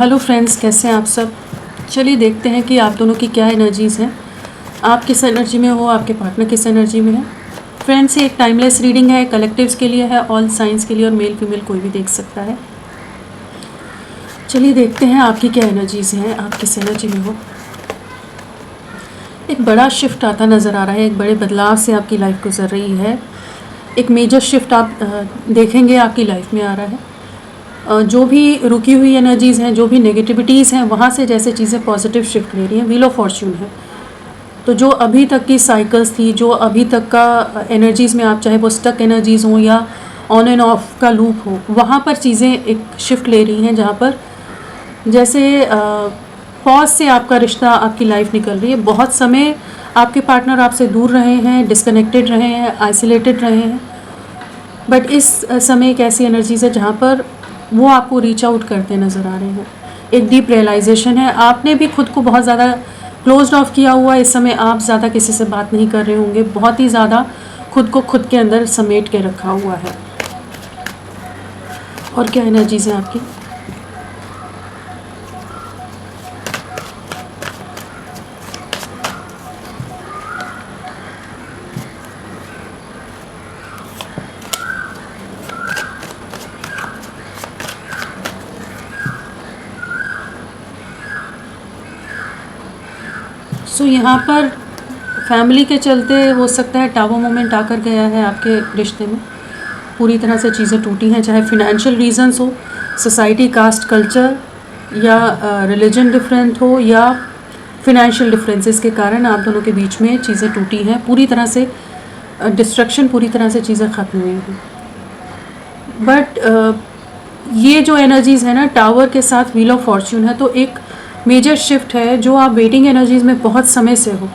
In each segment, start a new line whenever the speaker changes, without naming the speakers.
Hello friends, कैसे हैं आप सब। चलिए देखते हैं कि आप दोनों की क्या एनर्जीज़ हैं। आप किस एनर्जी में हो, आपके पार्टनर किस एनर्जी में है। फ्रेंड्स, ये एक टाइमलेस रीडिंग है, कलेक्टिव्स के लिए है, ऑल साइंस के लिए, और मेल फीमेल कोई भी देख सकता है। चलिए देखते हैं आपकी क्या एनर्जीज़ हैं, आप किस एनर्जी में हो। एक बड़ा शिफ्ट आता नज़र आ रहा है, एक बड़े बदलाव से आपकी लाइफ गुजर रही है। एक मेजर शिफ्ट आप देखेंगे आपकी लाइफ में आ रहा है। जो भी रुकी हुई एनर्जीज़ हैं, जो भी नेगेटिविटीज़ हैं, वहाँ से जैसे चीज़ें पॉजिटिव शिफ्ट ले रही हैं। व्हील ऑफ फॉर्च्यून है, तो जो अभी तक की साइकिल्स थी, जो अभी तक का एनर्जीज़ में आप चाहे वो स्टक एनर्जीज़ हों या ऑन एंड ऑफ का लूप हो, वहाँ पर चीज़ें एक शिफ्ट ले रही हैं, जहाँ पर जैसे पॉज से आपका रिश्ता, आपकी लाइफ निकल रही है। बहुत समय आपके पार्टनर आपसे दूर रहे हैं, डिस्कनेक्टेड रहे हैं, आइसोलेटेड रहे हैं, बट इस समय एक ऐसी एनर्जीज़ है जहाँ पर वो आपको रीच आउट करते नज़र आ रहे हैं। एक डीप रियलाइजेशन है, आपने भी खुद को बहुत ज़्यादा क्लोज्ड ऑफ किया हुआ। इस समय आप ज़्यादा किसी से बात नहीं कर रहे होंगे, बहुत ही ज़्यादा खुद को खुद के अंदर समेट के रखा हुआ है। और क्या एनर्जीज़ हैं आपकी। सो यहाँ पर फैमिली के चलते हो सकता है टावर मोमेंट आकर गया है आपके रिश्ते में। पूरी तरह से चीज़ें टूटी हैं, चाहे फिनेंशियल रीजंस हो, सोसाइटी, कास्ट, कल्चर, या रिलीजन डिफरेंट हो, या फिनेंशियल डिफरेंसेस के कारण आप दोनों के बीच में चीज़ें टूटी हैं। पूरी तरह से डिस्ट्रक्शन, पूरी तरह से चीज़ें ख़त्म हुई हैं। बट ये जो एनर्जीज़ है ना, टावर के साथ व्हील ऑफ फॉर्च्यून है, तो एक मेजर शिफ्ट है जो आप वेटिंग एनर्जीज़ में बहुत समय से हो,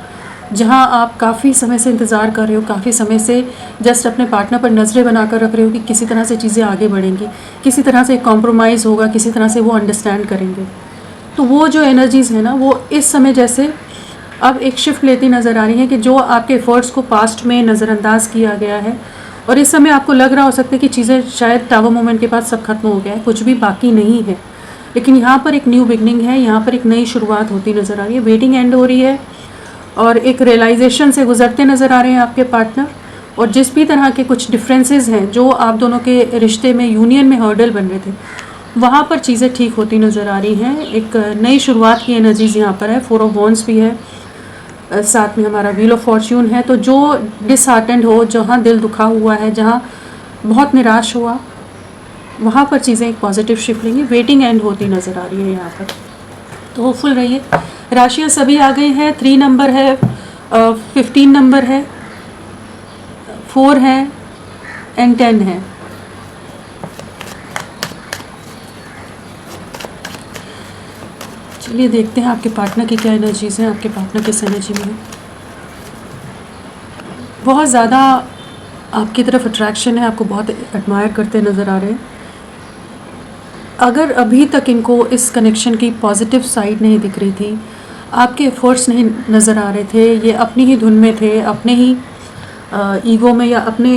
जहां आप काफ़ी समय से इंतज़ार कर रहे हो, काफ़ी समय से जस्ट अपने पार्टनर पर नज़रें बनाकर रख रहे हो कि किसी तरह से चीज़ें आगे बढ़ेंगी, किसी तरह से कॉम्प्रोमाइज़ होगा, किसी तरह से वो अंडरस्टैंड करेंगे। तो वो जो एनर्जीज़ है ना, वो इस समय जैसे अब एक शिफ्ट लेती नज़र आ रही है कि जो आपके एफर्ट्स को पास्ट में नज़रअंदाज किया गया है, और इस समय आपको लग रहा हो सकता है कि चीज़ें शायद टावर मोमेंट के बाद सब खत्म हो गया है, कुछ भी बाकी नहीं है, लेकिन यहाँ पर एक न्यू बिगनिंग है, यहाँ पर एक नई शुरुआत होती नज़र आ रही है। वेटिंग एंड हो रही है और एक रियलाइजेशन से गुजरते नज़र आ रहे हैं आपके पार्टनर। और जिस भी तरह के कुछ डिफरेंसेस हैं जो आप दोनों के रिश्ते में, यूनियन में हर्डल बन रहे थे, वहाँ पर चीज़ें ठीक होती नज़र आ रही हैं। एक नई शुरुआत की एनर्जीज़ यहाँ पर है। 4 ऑफ वॉन्ड्स भी है, साथ में हमारा व्हील ऑफ फॉर्च्यून है। तो जो डिसहार्टेंड हो, जहाँ दिल दुखा हुआ है, जहाँ बहुत निराश हुआ, वहाँ पर चीज़ें एक पॉजिटिव शिफ्ट लेंगी। वेटिंग एंड होती नज़र आ रही है यहाँ पर, तो होपफुल रहिए। राशियाँ सभी आ गई हैं। 3 नंबर है, 15 नंबर है, 4 है एंड 10 है। चलिए देखते हैं आपके पार्टनर की क्या एनर्जीज़ हैं, आपके पार्टनर किस एनर्जी में है। बहुत ज़्यादा आपकी तरफ अट्रैक्शन है, आपको बहुत एडमायर करते नज़र आ रहे हैं। अगर अभी तक इनको इस कनेक्शन की पॉजिटिव साइड नहीं दिख रही थी, आपके एफर्ट्स नहीं नज़र आ रहे थे, ये अपनी ही धुन में थे, अपने ही ईगो में या अपने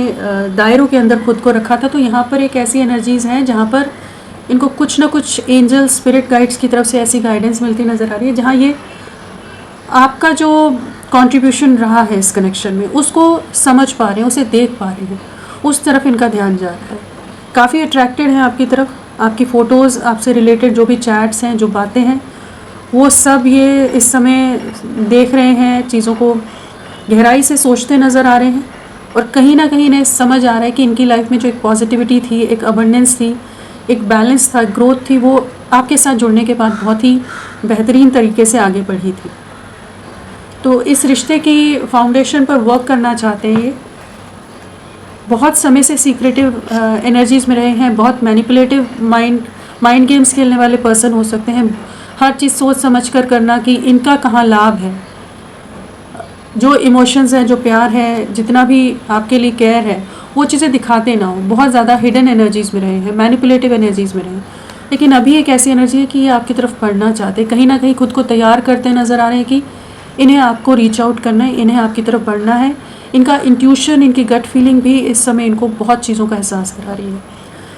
दायरों के अंदर खुद को रखा था, तो यहाँ पर एक ऐसी एनर्जीज़ हैं जहाँ पर इनको कुछ ना कुछ एंजल स्पिरिट गाइड्स की तरफ से ऐसी गाइडेंस मिलती नज़र आ रही है, जहाँ ये आपका जो कंट्रीब्यूशन रहा है इस कनेक्शन में, उसको समझ पा रहे हैं, उसे देख पा रहे हैं, उस तरफ इनका ध्यान जा रहा है। काफ़ी अट्रैक्टेड हैं आपकी तरफ। आपकी फ़ोटोज़, आपसे रिलेटेड जो भी चैट्स हैं, जो बातें हैं, वो सब ये इस समय देख रहे हैं, चीज़ों को गहराई से सोचते नज़र आ रहे हैं। और कहीं ना कहीं इन्हें समझ आ रहा है कि इनकी लाइफ में जो एक पॉजिटिविटी थी, एक अबंडेंस थी, एक बैलेंस था, ग्रोथ थी, वो आपके साथ जुड़ने के बाद बहुत ही बेहतरीन तरीके से आगे बढ़ी थी। तो इस रिश्ते की फाउंडेशन पर वर्क करना चाहते हैं ये। बहुत समय से सीक्रेटिव एनर्जीज़ में रहे हैं, बहुत मैनिपुलेटिव माइंड गेम्स खेलने वाले पर्सन हो सकते हैं। हर चीज़ सोच समझ कर करना कि इनका कहाँ लाभ है। जो इमोशंस हैं, जो प्यार है, जितना भी आपके लिए केयर है, वो चीज़ें दिखाते ना हो। बहुत ज़्यादा हिडन एनर्जीज़ में रहे हैं, मैनिपुलेटिव एनर्जीज़ में रहे हैं। लेकिन अभी एक ऐसी एनर्जी है कि ये आपकी तरफ बढ़ना चाहते हैं, कहीं ना कहीं खुद को तैयार करते नज़र आ रहे हैं कि इन्हें आपको रीच आउट करना है, इन्हें आपकी तरफ बढ़ना है। इनका इंट्यूशन, इनकी गट फीलिंग भी इस समय इनको बहुत चीज़ों का एहसास करा रही है।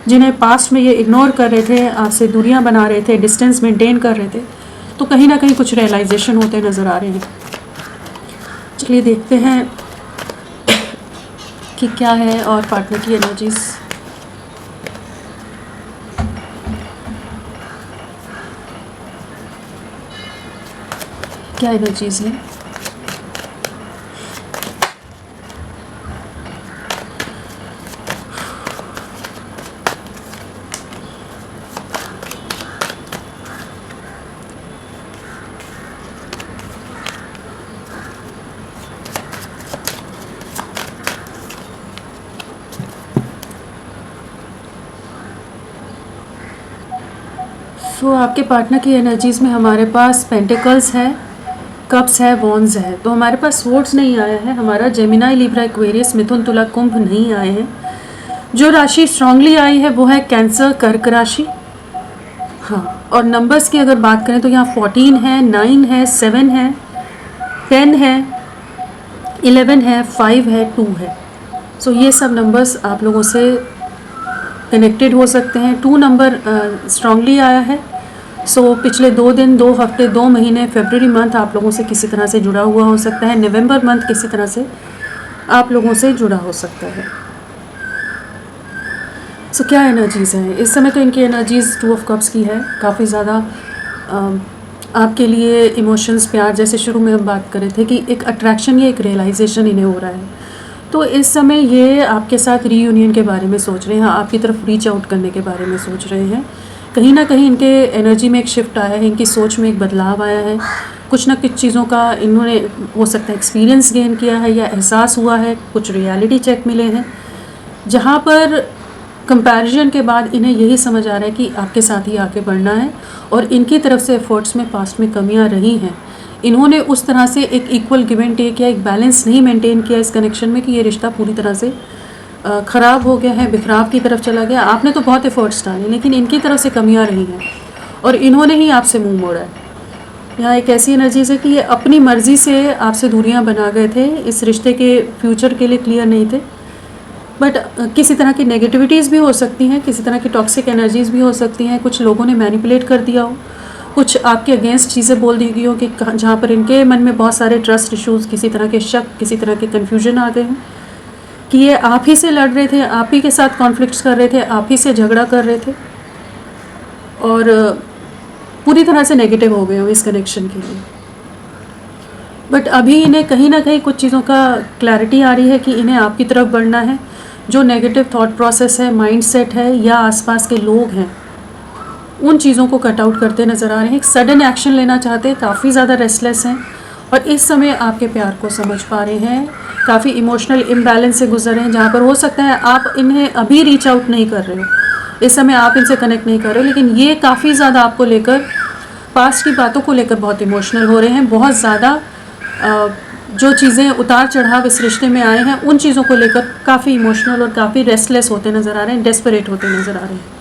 जिन्हें पास्ट में ये इग्नोर कर रहे थे, आपसे दूरियां बना रहे थे, डिस्टेंस मेंटेन कर रहे थे, तो कहीं ना कहीं कुछ रियलाइजेशन होते नज़र आ रहे हैं। चलिए देखते हैं कि क्या है और पार्टनर की एनर्जीज। क्या एनर्जीज हैं? तो आपके पार्टनर की एनर्जीज़ में हमारे पास पेंटिकल्स है, कप्स है, वॉन्ड्स है। तो हमारे पास स्वॉर्ड्स नहीं आया है, हमारा जेमिनाई, लिब्रा, एक्वेरियस, मिथुन, तुला, कुंभ नहीं आए हैं। जो राशि स्ट्रांगली आई है वो है कैंसर, कर्क राशि। हाँ, और नंबर्स की अगर बात करें तो यहाँ 14 है, 9 है, 7 है, 10 है, 11 है, 5 है, 2 है। सो ये सब नंबर्स आप लोगों से कनेक्टेड हो सकते हैं। 2 नंबर स्ट्रांगली आया है। सो पिछले 2 दिन, 2 हफ्ते, 2 महीने, फरवरी मंथ आप लोगों से किसी तरह से जुड़ा हुआ हो सकता है। नवंबर मंथ किसी तरह से आप लोगों से जुड़ा हो सकता है। सो क्या एनर्जीज़ हैं इस समय? तो इनकी एनर्जीज़ 2 ऑफ कप्स की है, काफ़ी ज़्यादा आपके लिए इमोशंस, प्यार, जैसे शुरू में हम बात कर रहे थे कि एक अट्रैक्शन या एक रियलाइजेशन इन्हें हो रहा है। तो इस समय ये आपके साथ रीयूनियन के बारे में सोच रहे हैं, आपकी तरफ रीच आउट करने के बारे में सोच रहे हैं। कहीं ना कहीं इनके एनर्जी में एक शिफ्ट आया है, इनकी सोच में एक बदलाव आया है। कुछ ना कुछ चीज़ों का इन्होंने हो सकता है एक्सपीरियंस गेन किया है या एहसास हुआ है, कुछ रियलिटी चेक मिले हैं, जहाँ पर कंपैरिजन के बाद इन्हें यही समझ आ रहा है कि आपके साथ ही आगे बढ़ना है। और इनकी तरफ से एफर्ट्स में पास्ट में कमियां रही हैं, इन्होंने उस तरह से एक इक्वल गिव एंड टेक या एक बैलेंस नहीं मेंटेन किया इस कनेक्शन में कि ये रिश्ता पूरी तरह से ख़राब हो गया है, बिखराव की तरफ चला गया। आपने तो बहुत एफर्ट्स डाले, लेकिन इनकी तरफ से कमियां रही हैं और इन्होंने ही आपसे मुंह मोड़ा है। यहाँ एक ऐसी एनर्जीज है कि ये अपनी मर्ज़ी से आपसे दूरियां बना गए थे, इस रिश्ते के फ्यूचर के लिए क्लियर नहीं थे। बट किसी तरह की नेगेटिविटीज़ भी हो सकती हैं, किसी तरह की टॉक्सिक एनर्जीज़ भी हो सकती हैं। कुछ लोगों ने मैनिपुलेट कर दिया हो, कुछ आपके अगेंस्ट चीज़ें बोल दी गई हो कि जहाँ पर इनके मन में बहुत सारे ट्रस्ट इश्यूज़, किसी तरह के शक, किसी तरह के कन्फ्यूजन आ गए हैं कि ये आप ही से लड़ रहे थे, आप ही के साथ कॉन्फ्लिक्ट्स कर रहे थे, आप ही से झगड़ा कर रहे थे और पूरी तरह से नेगेटिव हो गए हो इस कनेक्शन के लिए। बट अभी इन्हें कहीं ना कहीं कुछ चीज़ों का क्लैरिटी आ रही है कि इन्हें आपकी तरफ बढ़ना है। जो नेगेटिव थॉट प्रोसेस है, माइंडसेट है या आसपास के लोग हैं, उन चीज़ों को कट आउट करते नज़र आ रहे हैं। एक सडन एक्शन लेना चाहते हैं, काफ़ी ज़्यादा रेस्टलेस हैं और इस समय आपके प्यार को समझ पा रहे हैं। काफ़ी इमोशनल इम्बैलेंस से गुजर रहे हैं, जहाँ पर हो सकता है आप इन्हें अभी रीच आउट नहीं कर रहे हो, इस समय आप इनसे कनेक्ट नहीं कर रहे हो, लेकिन ये काफ़ी ज़्यादा आपको लेकर, पास्ट की बातों को लेकर बहुत इमोशनल हो रहे हैं। बहुत ज़्यादा जो चीज़ें उतार चढ़ाव इस रिश्ते में आए हैं, उन चीज़ों को लेकर काफ़ी इमोशनल और काफ़ी रेस्टलेस होते नज़र आ रहे हैं, डेस्परेट होते नज़र आ रहे हैं।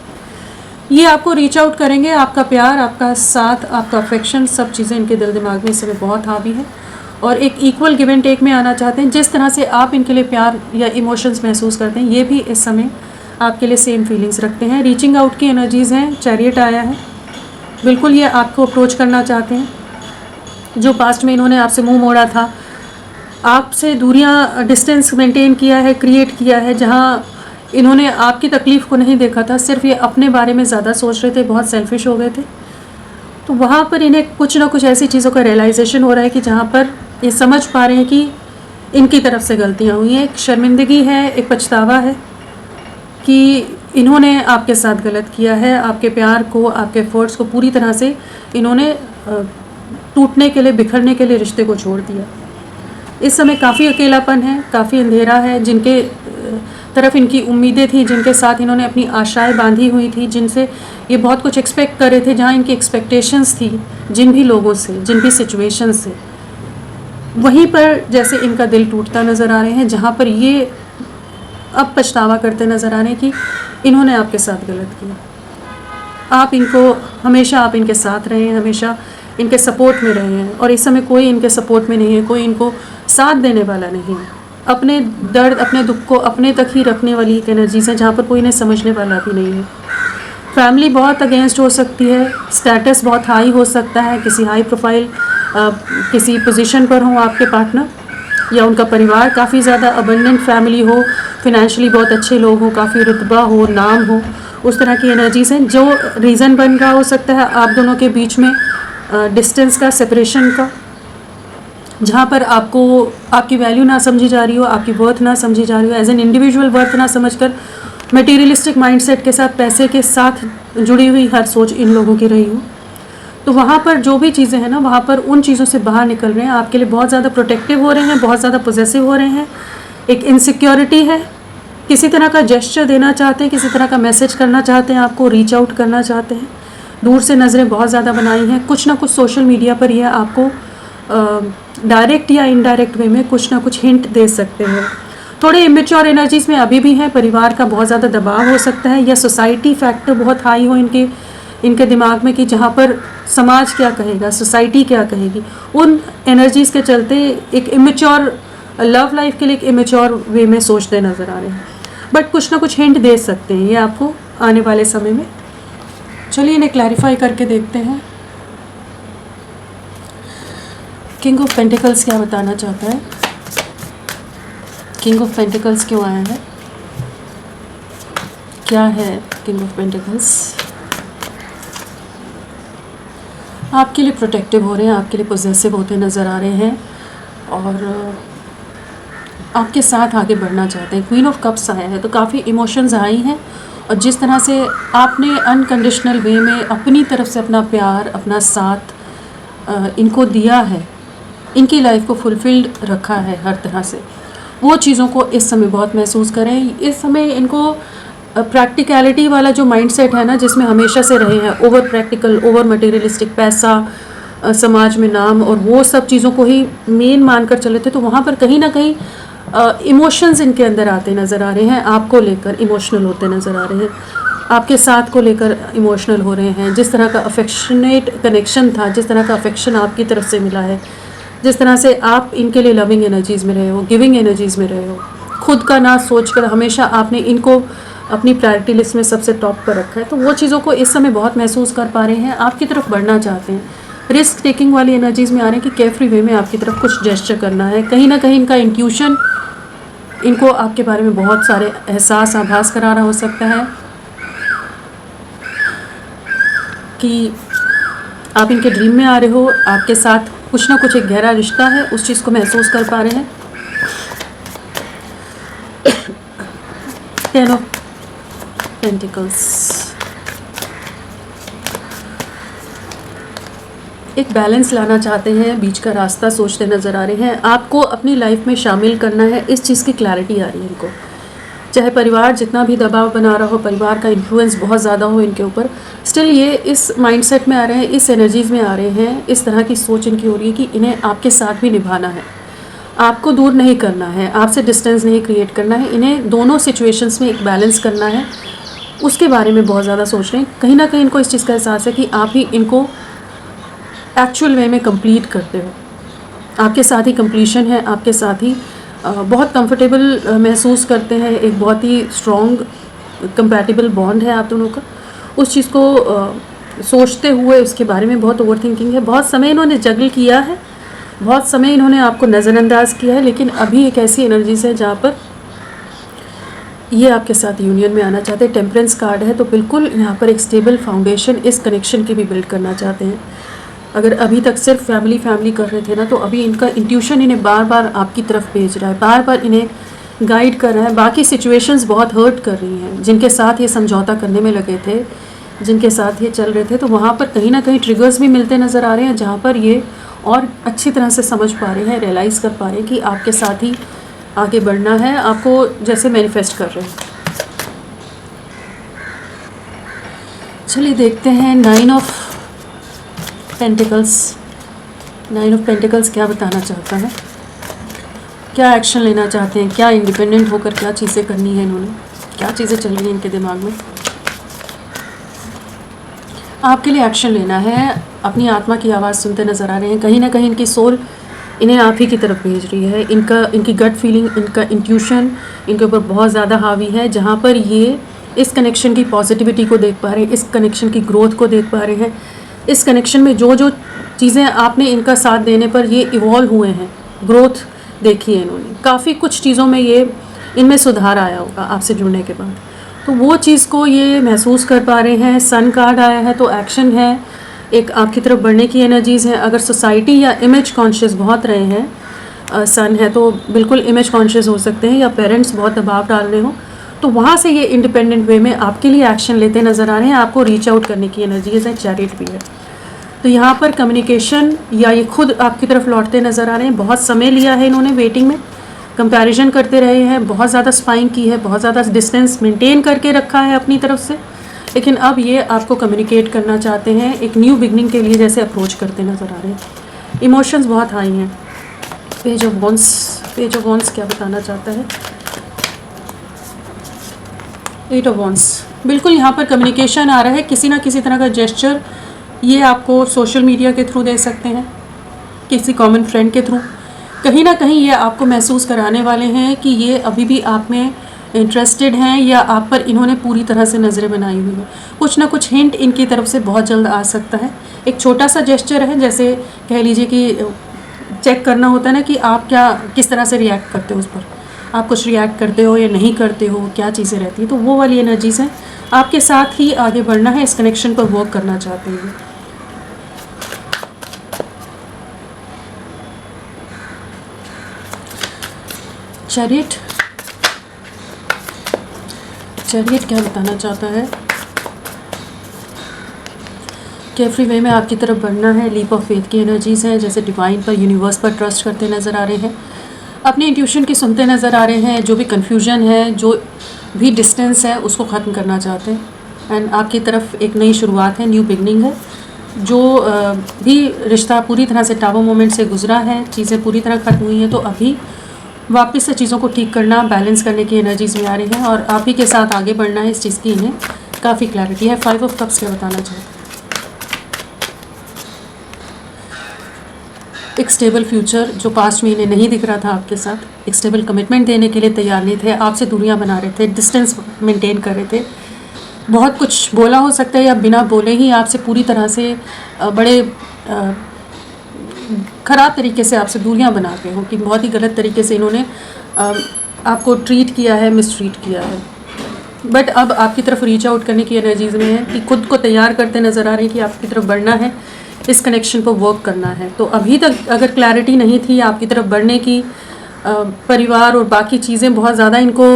ये आपको रीच आउट करेंगे, आपका प्यार, आपका साथ, आपका अफेक्शन, सब चीज़ें इनके दिल दिमाग में इस समय बहुत हावी है और एक इक्वल गिव एंड टेक में आना चाहते हैं। जिस तरह से आप इनके लिए प्यार या इमोशंस महसूस करते हैं, ये भी इस समय आपके लिए सेम फीलिंग्स रखते हैं। रीचिंग आउट की एनर्जीज़ हैं, चैरियट आया है, बिल्कुल ये आपको अप्रोच करना चाहते हैं। जो पास्ट में इन्होंने आपसे मुँह मोड़ा था, आपसे दूरियां, डिस्टेंस मेंटेन किया है, क्रिएट किया है, जहां इन्होंने आपकी तकलीफ़ को नहीं देखा था, सिर्फ ये अपने बारे में ज़्यादा सोच रहे थे, बहुत सेल्फिश हो गए थे। तो वहाँ पर इन्हें कुछ ना कुछ ऐसी चीज़ों का रियलाइजेशन हो रहा है कि जहाँ पर ये समझ पा रहे हैं कि इनकी तरफ से गलतियाँ हुई हैं। एक शर्मिंदगी है, एक पछतावा है कि इन्होंने आपके साथ गलत किया है। आपके प्यार को, आपके एफर्ट्स को पूरी तरह से इन्होंने टूटने के लिए, बिखरने के लिए रिश्ते को छोड़ दिया। इस समय काफ़ी अकेलापन है, काफ़ी अंधेरा है। जिनके तरफ इनकी उम्मीदें थी, जिनके साथ इन्होंने अपनी आशाएं बांधी हुई थी, जिनसे ये बहुत कुछ एक्सपेक्ट कर रहे थे, जहां इनकी एक्सपेक्टेशंस थी जिन भी लोगों से, जिन भी सिचुएशन से, वहीं पर जैसे इनका दिल टूटता नज़र आ रहे हैं, जहां पर ये अब पछतावा करते नज़र आ रहे हैं कि इन्होंने आपके साथ गलत किया। आप इनको हमेशा, आप इनके साथ रहे हैं, हमेशा इनके सपोर्ट में रहे हैं और इस समय कोई इनके सपोर्ट में नहीं है, कोई इनको साथ देने वाला नहीं है। अपने दर्द, अपने दुख को अपने तक ही रखने वाली एक एनर्जीज है, जहाँ पर कोई इन्हें समझने वाला भी नहीं है। फैमिली बहुत अगेंस्ट हो सकती है, स्टेटस बहुत हाई हो सकता है, किसी हाई प्रोफाइल किसी पोजीशन पर हो आपके पार्टनर, या उनका परिवार काफ़ी ज़्यादा अबंडेंट फैमिली हो, फिनेंशियली बहुत अच्छे लोग हों, काफ़ी रुतबा हो, नाम हो, उस तरह की एनर्जीज़ हैं। जो रीज़न बन रहा हो सकता है आप दोनों के बीच में डिस्टेंस का, सेपरेशन का, जहाँ पर आपको आपकी वैल्यू ना समझी जा रही हो, आपकी वर्थ ना समझी जा रही हो, एज एन इंडिविजुअल वर्थ ना समझकर मटेरियलिस्टिक माइंडसेट के साथ, पैसे के साथ जुड़ी हुई हर सोच इन लोगों की रही हो। तो वहाँ पर जो भी चीज़ें हैं ना, वहाँ पर उन चीज़ों से बाहर निकल रहे हैं, आपके लिए बहुत ज़्यादा प्रोटेक्टिव हो रहे हैं, बहुत ज़्यादा पॉजेसिव हो रहे हैं। एक इनसिक्योरिटी है, किसी तरह का जेस्चर देना चाहते हैं, किसी तरह का मैसेज करना चाहते हैं, आपको रीच आउट करना चाहते हैं, दूर से नज़रें बहुत ज़्यादा बनाई हैं। कुछ ना कुछ सोशल मीडिया पर यह आपको डायरेक्ट या इनडायरेक्ट वे में कुछ ना कुछ हिंट दे सकते हैं। थोड़े इमेच्योर एनर्जीज़ में अभी भी हैं, परिवार का बहुत ज़्यादा दबाव हो सकता है, या सोसाइटी फैक्टर बहुत हाई हो इनके दिमाग में कि जहाँ पर समाज क्या कहेगा, सोसाइटी क्या कहेगी, उन एनर्जीज़ के चलते एक इमेच्योर लव लाइफ के लिए एक इमेच्योर वे में सोचते नज़र आ रहे हैं। बट कुछ ना कुछ हिंट दे सकते हैं ये आपको आने वाले समय में। चलिए इन्हें क्लैरिफाई करके देखते हैं। किंग ऑफ पेंटिकल्स क्या बताना चाहता है? किंग ऑफ पेंटिकल्स क्यों आया है? क्या है किंग ऑफ पेंटिकल्स? आपके लिए प्रोटेक्टिव हो रहे हैं, आपके लिए पॉजेसिव होते नज़र आ रहे हैं, और आपके साथ आगे बढ़ना चाहते हैं। क्वीन ऑफ कप्स आया है, तो काफ़ी इमोशंस आई हैं, और जिस तरह से आपने अनकंडीशनल वे में अपनी तरफ से अपना प्यार, अपना साथ इनको दिया है, इनकी लाइफ को फुलफिल्ड रखा है हर तरह से, वो चीज़ों को इस समय बहुत महसूस करें। इस समय इनको प्रैक्टिकलिटी वाला जो माइंडसेट है ना, जिसमें हमेशा से रहे हैं, ओवर प्रैक्टिकल, ओवर मटेरियलिस्टिक, पैसा, समाज में नाम और वो सब चीज़ों को ही मेन मानकर चले थे, तो वहाँ पर कहीं ना कहीं इमोशंस इनके अंदर आते नज़र आ रहे हैं, आपको लेकर इमोशनल होते नज़र आ रहे हैं, आपके साथ को लेकर इमोशनल हो रहे हैं। जिस तरह का अफेक्शनेट कनेक्शन था, जिस तरह का अफेक्शन आपकी तरफ से मिला है, जिस तरह से आप इनके लिए लविंग एनर्जीज़ में रहे हो, गिविंग एनर्जीज़ में रहे हो, खुद का ना सोचकर हमेशा आपने इनको अपनी प्रायोरिटी लिस्ट में सबसे टॉप पर रखा है, तो वो चीज़ों को इस समय बहुत महसूस कर पा रहे हैं, आपकी तरफ बढ़ना चाहते हैं। रिस्क टेकिंग वाली एनर्जीज़ में आ रहे हैं कि केयरफ्री वे में आपकी तरफ कुछ जेस्चर करना है। कहीं ना कहीं इनका इंट्यूशन इनको आपके बारे में बहुत सारे एहसास, आभास करा रहा हो सकता है कि आप इनके ड्रीम में आ रहे हो, आपके साथ कुछ ना कुछ एक गहरा रिश्ता है, उस चीज़ को महसूस कर पा रहे हैं। 10 ऑफ पेंटिकल्स, एक बैलेंस लाना चाहते हैं, बीच का रास्ता सोचते नज़र आ रहे हैं, आपको अपनी लाइफ में शामिल करना है, इस चीज़ की क्लैरिटी आ रही है इनको। चाहे परिवार जितना भी दबाव बना रहा हो, परिवार का इन्फ्लुएंस बहुत ज़्यादा हो इनके ऊपर, स्टिल ये इस माइंडसेट में आ रहे हैं, इस एनर्जीज़ में आ रहे हैं, इस तरह की सोच इनकी हो रही है कि इन्हें आपके साथ भी निभाना है, आपको दूर नहीं करना है, आपसे डिस्टेंस नहीं क्रिएट करना है, इन्हें दोनों सिचुएशंस में एक बैलेंस करना है, उसके बारे में बहुत ज़्यादा सोच रहे हैं। कहीं ना कहीं इनको इस चीज़ का एहसास है कि आप ही इनको एक्चुअल वे में कंप्लीट करते हो, आपके साथ ही कंप्लीशन है, आपके साथ ही बहुत कंफर्टेबल महसूस करते हैं, एक बहुत ही स्ट्रॉन्ग कंपैटिबल बॉन्ड है आप दोनों का। उस चीज़ को सोचते हुए उसके बारे में बहुत ओवर थिंकिंग है, बहुत समय इन्होंने जगल किया है, बहुत समय इन्होंने आपको नज़रअंदाज किया है, लेकिन अभी एक ऐसी एनर्जीज है जहाँ पर ये आपके साथ यूनियन में आना चाहते हैं। टेम्परेंस कार्ड है, तो बिल्कुल यहाँ पर एक स्टेबल फाउंडेशन इस कनेक्शन की भी बिल्ड करना चाहते हैं। अगर अभी तक सिर्फ फैमिली कर रहे थे ना, तो अभी इनका इंट्यूशन इन्हें बार बार आपकी तरफ भेज रहा है, बार बार इन्हें गाइड कर रहा है। बाकी सिचुएशंस बहुत हर्ट कर रही हैं, जिनके साथ ये समझौता करने में लगे थे, जिनके साथ ये चल रहे थे, तो वहाँ पर कहीं ना कहीं ट्रिगर्स भी मिलते नज़र आ रहे हैं, जहाँ पर ये और अच्छी तरह से समझ पा रहे हैं, रियलाइज़ कर पा रहे हैं कि आपके साथ ही आगे बढ़ना है, आपको जैसे मैनिफेस्ट कर रहे हैं। चलिए देखते हैं 9 ऑफ पेंटिकल्स। 9 ऑफ पेंटिकल्स क्या बताना चाहता है, क्या एक्शन लेना चाहते हैं, क्या इंडिपेंडेंट होकर क्या चीज़ें करनी है इन्होंने, क्या चीज़ें चल रही हैं इनके दिमाग में। आपके लिए एक्शन लेना है, अपनी आत्मा की आवाज़ सुनते नज़र आ रहे हैं। कहीं ना कहीं इनकी सोल इन्हें आप ही की तरफ भेज रही है। इनकी गट फीलिंग, इनका इंट्यूशन इनके ऊपर बहुत ज़्यादा हावी है, जहाँ पर ये इस कनेक्शन की पॉजिटिविटी को देख पा रहे हैं, इस कनेक्शन की ग्रोथ को देख पा रहे हैं, इस कनेक्शन में जो जो चीज़ें आपने इनका साथ देने पर ये इवॉल्व हुए हैं, ग्रोथ देखी है इन्होंने, काफ़ी कुछ चीज़ों में ये इनमें सुधार आया होगा आपसे जुड़ने के बाद, तो वो चीज़ को ये महसूस कर पा रहे हैं। सन कार्ड आया है तो एक्शन है, एक आपकी तरफ बढ़ने की एनर्जीज़ हैं। अगर सोसाइटी या इमेज कॉन्शियस बहुत रहे हैं, सन है तो बिल्कुल इमेज कॉन्शियस हो सकते हैं, या पेरेंट्स बहुत दबाव डाल रहे हो, तो वहाँ से ये इंडिपेंडेंट वे में आपके लिए एक्शन लेते नज़र आ रहे हैं। आपको रीच आउट करने की एनर्जीज़ है, चैरिट भी है। तो यहाँ पर कम्युनिकेशन या ये खुद आपकी तरफ लौटते नज़र आ रहे हैं। बहुत समय लिया है इन्होंने वेटिंग में, कंपैरिजन करते रहे हैं, बहुत ज़्यादा स्पाइंग की है, बहुत ज़्यादा डिस्टेंस मेंटेन करके रखा है अपनी तरफ से, लेकिन अब ये आपको कम्युनिकेट करना चाहते हैं, एक न्यू बिगनिंग के लिए जैसे अप्रोच करते नज़र आ रहे हैं। इमोशंस बहुत हाई हैं। पेज ऑफ वॉन्स क्या बताना चाहता है? एट ऑफ वॉन्स, बिल्कुल यहाँ पर कम्युनिकेशन आ रहा है, किसी ना किसी तरह का जेस्चर ये आपको सोशल मीडिया के थ्रू दे सकते हैं, किसी कॉमन फ्रेंड के थ्रू, कहीं ना कहीं ये आपको महसूस कराने वाले हैं कि ये अभी भी आप में इंटरेस्टेड हैं, या आप पर इन्होंने पूरी तरह से नज़रें बनाई हुई हैं। कुछ ना कुछ हिंट इनकी तरफ से बहुत जल्द आ सकता है। एक छोटा सा जेस्चर है, जैसे कह लीजिए कि चेक करना होता है ना कि आप किस तरह से रिएक्ट करते हो उस पर, आप कुछ रिएक्ट करते हो या नहीं करते हो, क्या चीज़ें रहती हैं, तो वो वाली एनर्जीज़ हैं। आपके साथ ही आगे बढ़ना है, इस कनेक्शन पर वर्क करना चाहते हैं। चैरियट क्या बताना चाहता है? केयरफ्री वे में आपकी तरफ बढ़ना है, लीप ऑफ फेथ की एनर्जीज़ हैं, जैसे डिवाइन पर, यूनिवर्स पर ट्रस्ट करते नज़र आ रहे हैं, अपनी इंट्यूशन की सुनते नज़र आ रहे हैं, जो भी कन्फ्यूजन है, जो भी डिस्टेंस है, उसको ख़त्म करना चाहते हैं। एंड आपकी तरफ एक नई शुरुआत है, न्यू बिगनिंग है। जो भी रिश्ता पूरी तरह से टावर मोमेंट से गुजरा है, चीज़ें पूरी तरह ख़त्म हुई हैं, तो अभी वापस से चीज़ों को ठीक करना, बैलेंस करने की एनर्जीज़ में आ रही हैं, और आप ही के साथ आगे बढ़ना है, इस चीज़ की इन्हें काफ़ी क्लैरिटी है। 5 ऑफ कप्स क्या बताना चाहते हैं? एक स्टेबल फ्यूचर जो पास्ट में इन्हें नहीं दिख रहा था आपके साथ, एक स्टेबल कमिटमेंट देने के लिए तैयार नहीं थे, आपसे दूरियां बना रहे थे, डिस्टेंस मेंटेन कर रहे थे, बहुत कुछ बोला हो सकता है, या बिना बोले ही आपसे पूरी तरह से बड़े ख़राब तरीके से आपसे दूरियां बना के हो, कि बहुत ही गलत तरीके से इन्होंने आपको ट्रीट किया है, मिसट्रीट किया है। बट अब आपकी तरफ रीच आउट करने की एनर्जीज़ में है, कि खुद को तैयार करते नज़र आ रहे हैं कि आपकी तरफ बढ़ना है, इस कनेक्शन पर वर्क करना है। तो अभी तक अगर क्लैरिटी नहीं थी आपकी तरफ बढ़ने की, परिवार और बाकी चीज़ें बहुत ज़्यादा इनको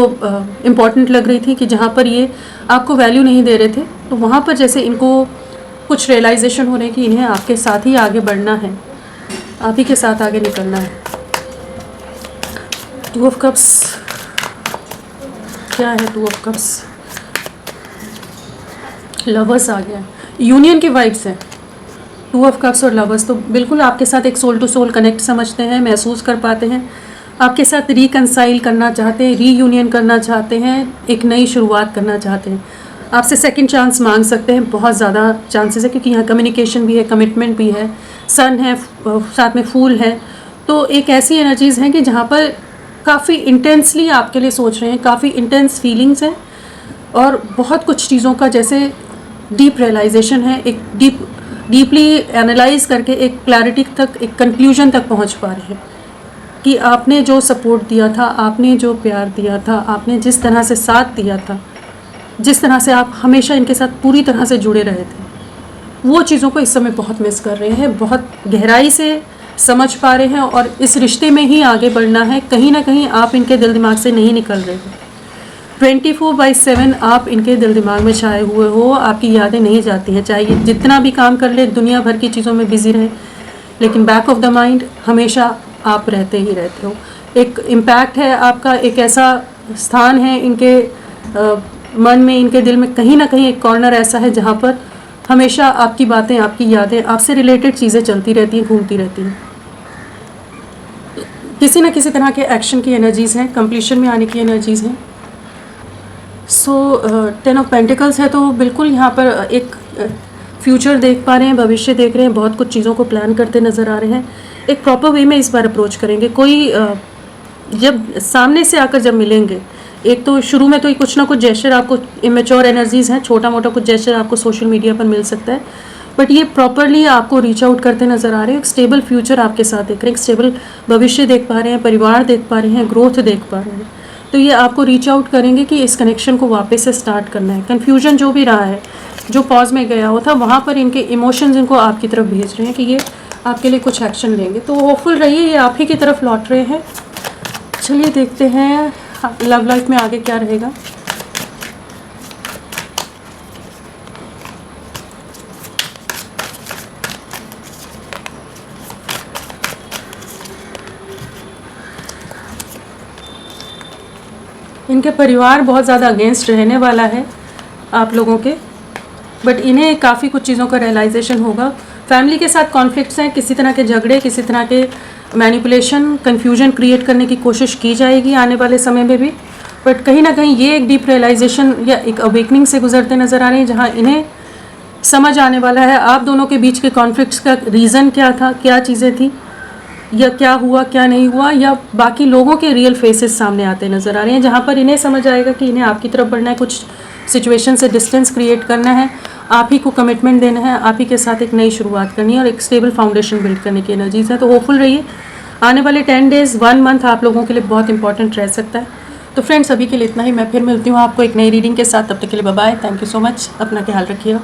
इम्पॉर्टेंट लग रही थी, कि जहाँ पर ये आपको वैल्यू नहीं दे रहे थे, तो वहाँ पर जैसे इनको कुछ रियलाइजेशन हो रही है कि इन्हें आपके साथ ही आगे बढ़ना है, आप ही के साथ आगे निकलना है। 2 ऑफ कप्स क्या है? 2 ऑफ कप्स लवर्स आ गया, यूनियन की वाइब्स है। 2 ऑफ कप्स और लवर्स तो बिल्कुल आपके साथ एक सोल टू सोल कनेक्ट समझते हैं, महसूस कर पाते हैं, आपके साथ रिकंसाइल करना चाहते हैं, रीयूनियन करना चाहते हैं, एक नई शुरुआत करना चाहते हैं, आपसे सेकंड चांस मांग सकते हैं, बहुत ज़्यादा चांसेस है, क्योंकि यहाँ कम्युनिकेशन भी है, कमिटमेंट भी है, सन है, साथ में फूल है। तो एक ऐसी एनर्जीज़ हैं कि जहाँ पर काफ़ी इंटेंसली आपके लिए सोच रहे हैं, काफ़ी इंटेंस फीलिंग्स हैं, और बहुत कुछ चीज़ों का जैसे डीप रियलाइजेशन है, एक डीपली एनालाइज करके एक क्लैरिटी तक, एक कंक्लूजन तक पहुँच पा रहे हैं कि आपने जो सपोर्ट दिया था, आपने जो प्यार दिया था, आपने जिस तरह से साथ दिया था, जिस तरह से आप हमेशा इनके साथ पूरी तरह से जुड़े रहे थे, वो चीज़ों को इस समय बहुत मिस कर रहे हैं, बहुत गहराई से समझ पा रहे हैं, और इस रिश्ते में ही आगे बढ़ना है। कहीं ना कहीं आप इनके दिल दिमाग से नहीं निकल रहे हो, 24/7 आप इनके दिल दिमाग में छाए हुए हो, आपकी यादें नहीं जाती हैं, चाहे ये जितना भी काम कर ले, दुनिया भर की चीज़ों में बिजी रहे, लेकिन बैक ऑफ द माइंड हमेशा आप रहते ही रहते हो। एक इम्पैक्ट है आपका, एक ऐसा स्थान है इनके मन में, इनके दिल में, कहीं ना कहीं एक कॉर्नर ऐसा है जहाँ पर हमेशा आपकी बातें, आपकी यादें, आपसे रिलेटेड चीज़ें चलती रहती हैं, घूमती रहती हैं। किसी न किसी तरह के एक्शन की एनर्जीज़ हैं, कंप्लीशन में आने की एनर्जीज़ हैं। सो 10 ऑफ पेंटिकल्स है, तो बिल्कुल यहाँ पर एक फ्यूचर देख पा रहे हैं, भविष्य देख रहे हैं, बहुत कुछ चीज़ों को प्लान करते नज़र आ रहे हैं। एक प्रॉपर वे में इस बार अप्रोच करेंगे। कोई जब सामने से आकर जब मिलेंगे, एक तो शुरू में तो कुछ ना कुछ जेस्चर आपको, इमेच्योर एनर्जीज़ हैं, छोटा मोटा कुछ जेस्चर आपको सोशल मीडिया पर मिल सकता है, बट ये प्रॉपरली आपको रीच आउट करते नज़र आ रहे हैं। एक स्टेबल फ्यूचर आपके साथ देख रहे हैं, एक स्टेबल भविष्य देख पा रहे हैं, परिवार देख पा रहे हैं, ग्रोथ देख पा रहे हैं। तो ये आपको रीच आउट करेंगे कि इस कनेक्शन को वापस से स्टार्ट करना है। कन्फ्यूजन जो भी रहा है, जो पॉज में गया हुआ था, वहाँ पर इनके इमोशंस इनको आपकी तरफ भेज रहे हैं कि ये आपके लिए कुछ एक्शन लेंगे। तो होपफुल रहिए, ये आप ही की तरफ लौट रहे हैं। चलिए देखते हैं लव लाइफ में आगे क्या रहेगा। इनके परिवार बहुत ज़्यादा अगेंस्ट रहने वाला है आप लोगों के, बट इन्हें काफ़ी कुछ चीज़ों का रियलाइजेशन होगा। फैमिली के साथ कॉन्फ्लिक्ट्स हैं, किसी तरह के झगड़े, किसी तरह के मैनिपुलेशन, कन्फ्यूजन क्रिएट करने की कोशिश की जाएगी आने वाले समय में भी, बट कहीं ना कहीं ये एक डीप रियलाइजेशन या एक अवेकनिंग से गुजरते नज़र आ रहे हैं, जहाँ इन्हें समझ आने वाला है आप दोनों के बीच के कॉन्फ्लिक्ट्स का रीज़न क्या था, क्या चीज़ें थी, या क्या हुआ क्या नहीं हुआ, या बाकी लोगों के रियल फेसेस सामने आते नज़र आ रहे हैं, जहाँ पर इन्हें समझ आएगा कि इन्हें आपकी तरफ बढ़ना है, कुछ सिचुएशन से डिस्टेंस क्रिएट करना है, आप ही को कमिटमेंट देना है, आप ही के साथ एक नई शुरुआत करनी है और एक स्टेबल फाउंडेशन बिल्ड करने की एनर्जीज है। तो होपफुल रहिए, आने वाले 10 डेज़ 1 मंथ आप लोगों के लिए बहुत इंपॉर्टेंट रह सकता है। तो फ्रेंड्स, अभी के लिए इतना ही। मैं फिर मिलती हूँ आपको एक नई रीडिंग के साथ। तब तक के लिए bye bye. Thank you so much. अपना ख्याल रखिए।